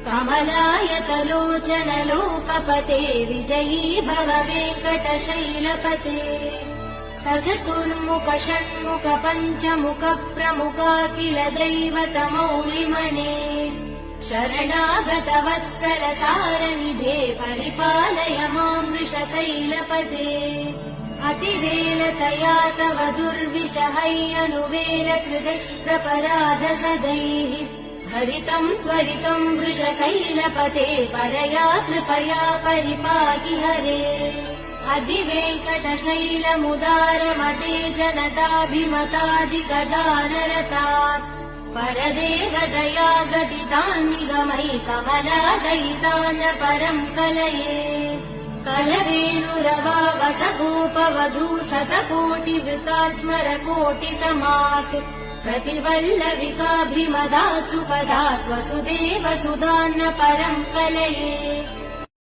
कमलायतलोचन लोकपते विजयी भव वेङ्कटशैलपते स चतुर्मुख षण्मुख पञ्चमुख प्रमुखाखिल दैवतमौलिमणे शरणागत वत्सल सारनिधे परिपालय मां वृषशैलपते अतिवेलतया तव दुर्विषहैयनुवेल कृतप्रपराध सदैः हरितं त्वरितं वृषशैलपते परया कृपया परिपाहि हरे अधिवेङ्कटशैलमुदारमते जनताभिमतादिगदानरतात् परदेव दया गदितान् निगमै कमलादयितान् परं कलये कलवेणुरवावसगोपवधू शतकोटिवृतात् स्मरकोटिसमात् प्रतिवल्लविकाभिमदात् सुपदात् वसुदेव सुधान्न परं कलये